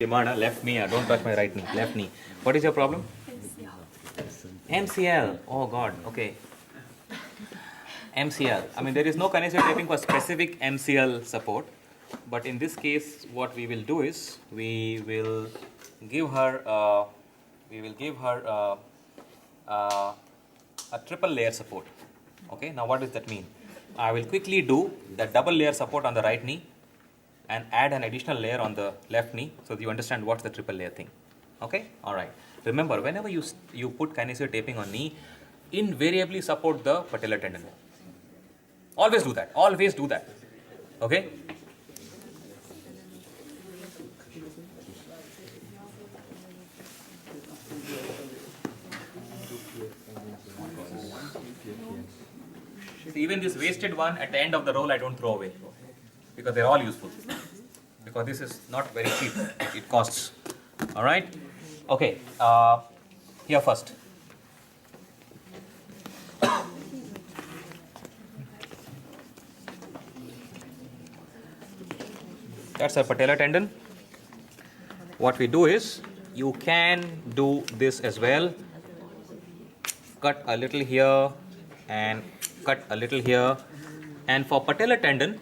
Demand left knee, don't touch my right knee, left knee. What is your problem? MCL. Oh God, okay. MCL. I mean, there is no kinesiotaping for specific MCL support, but in this case, what we will do is we will give her a triple layer support. Okay. Now, what does that mean? I will quickly do the double layer support on the right knee and add an additional layer on the left knee, so that you understand what's the triple layer thing. Okay. All right. Remember, whenever you put kinesiotaping on knee, invariably support the patellar tendon. Always do that. Always do that. Okay. See, even this wasted one at the end of the roll I don't throw away, because they're all useful. Because this is not very cheap. It costs. All right. Okay. Here first. That's a patellar tendon. What we do is, you can do this as well. Cut a little here and cut a little here. And for patellar tendon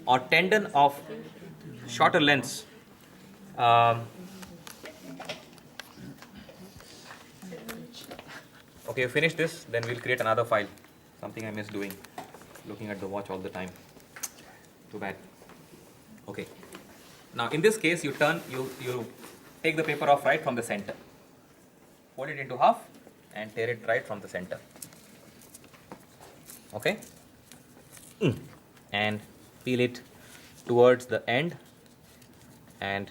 or tendon of shorter lengths, okay, finish this, then we'll create another file. Something I miss doing, looking at the watch all the time. Too bad. Okay. Now in this case, you take the paper off right from the center, fold it into half and tear it right from the center. Okay. And peel it towards the end and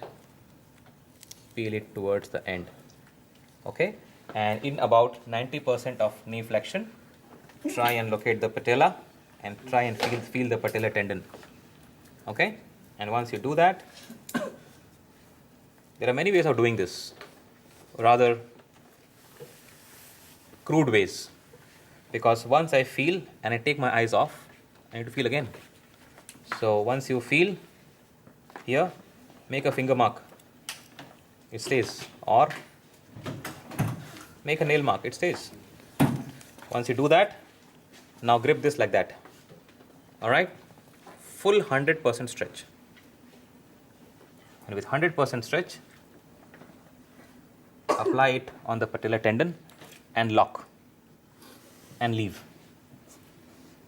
peel it towards the end. Okay. And in about 90% of knee flexion, try and locate the patella and try and feel the patellar tendon. Okay. And once you do that, there are many ways of doing this, rather crude ways, because once I feel and I take my eyes off, I need to feel again. So once you feel here, make a finger mark, it stays, or make a nail mark, it stays. Once you do that, now grip this like that. All right, full 100% stretch. And with 100% stretch, apply it on the patellar tendon and lock and leave.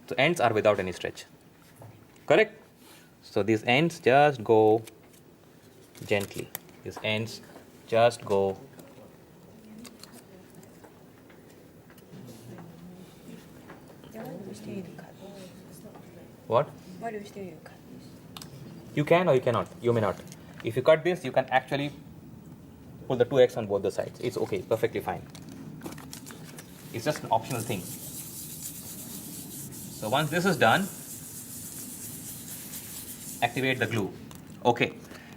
So ends are without any stretch. Correct? So these ends just go gently. These ends just go. What? Why do you still cut? You can or you cannot. You may not. If you cut this, you can actually pull the 2x on both the sides. It's okay, perfectly fine. It's just an optional thing. So once this is done, activate the glue. Okay.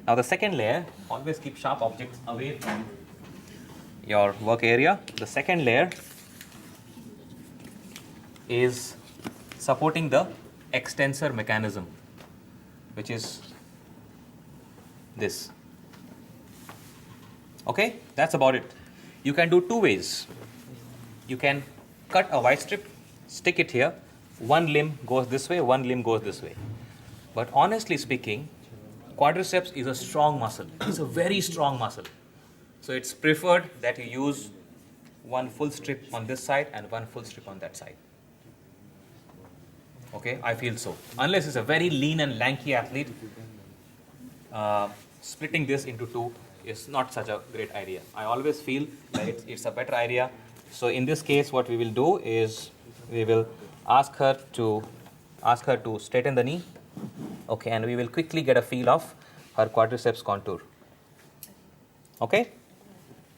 Now the second layer, always keep sharp objects away from your work area. The second layer is supporting the extensor mechanism, which is this. Okay, that's about it. You can do two ways. You can cut a white strip, stick it here, one limb goes this way, one limb goes this way. But honestly speaking, quadriceps is a strong muscle. It's a very strong muscle. So it's preferred that you use one full strip on this side and one full strip on that side. Okay, I feel so. Unless it's a very lean and lanky athlete, splitting this into two is not such a great idea. I always feel that it's a better idea. So in this case, what we will do is we will ask her to straighten the knee. Okay, and we will quickly get a feel of her quadriceps contour. Okay,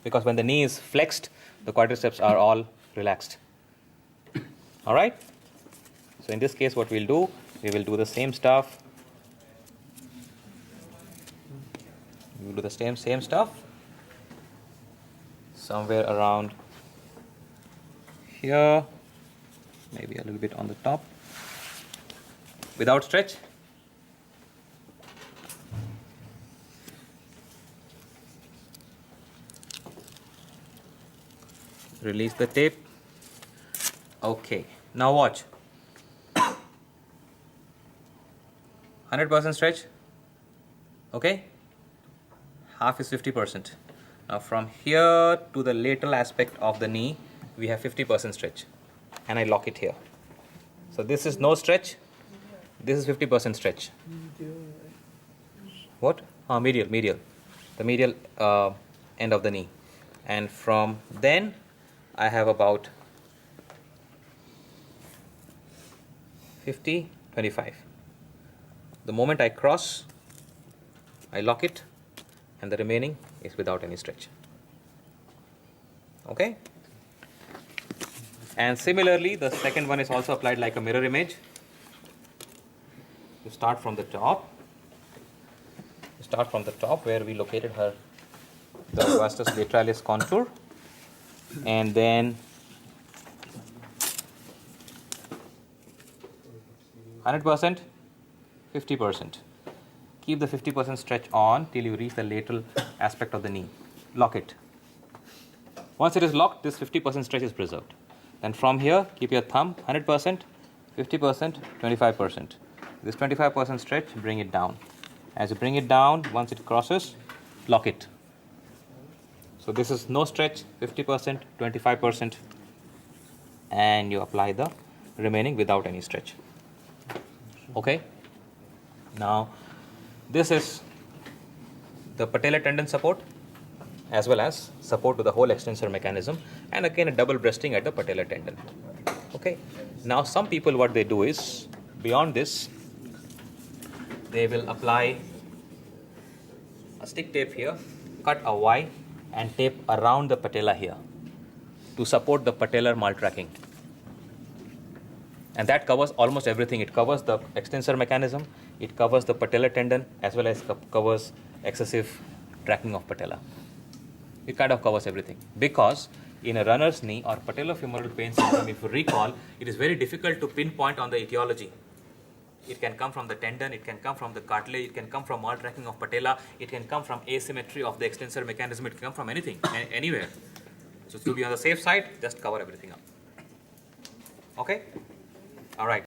because when the knee is flexed, the quadriceps are all relaxed. All right. So in this case, what we'll do, we will do the same stuff. We will do the same stuff somewhere around here, maybe a little bit on the top, without stretch. Release the tape. Okay, now watch. 100% stretch. Okay, half is 50%. Now from here to the lateral aspect of the knee, we have 50% stretch, and I lock it here. So this is no stretch. This is 50% stretch. What? Medial. The medial end of the knee. And from then, I have about 50, 25. The moment I cross, I lock it, and the remaining is without any stretch. Okay? And similarly, the second one is also applied like a mirror image. You start from the top. You start from the top where we located her, the vastus lateralis contour, and then 100%, 50%. Keep the 50% stretch on till you reach the lateral aspect of the knee. Lock it. Once it is locked, this 50% stretch is preserved. Then from here, keep your thumb 100%, 50%, 25%. This 25% stretch, bring it down. As you bring it down, once it crosses, lock it. So this is no stretch, 50%, 25%, and you apply the remaining without any stretch. Okay? Now, this is the patellar tendon support as well as support to the whole extensor mechanism, and again a double breasting at the patellar tendon. Okay? Now some people, what they do is, beyond this, they will apply a stick tape here, cut a Y and tape around the patella here to support the patellar maltracking. And that covers almost everything. It covers the extensor mechanism, it covers the patellar tendon, as well as covers excessive tracking of patella. It kind of covers everything. Because in a runner's knee or patellofemoral pain syndrome, if you recall, it is very difficult to pinpoint on the etiology. It can come from the tendon, it can come from the cartilage, it can come from maltracking of patella, it can come from asymmetry of the extensor mechanism, it can come from anything, anywhere. So to be on the safe side, just cover everything up. Okay? All right.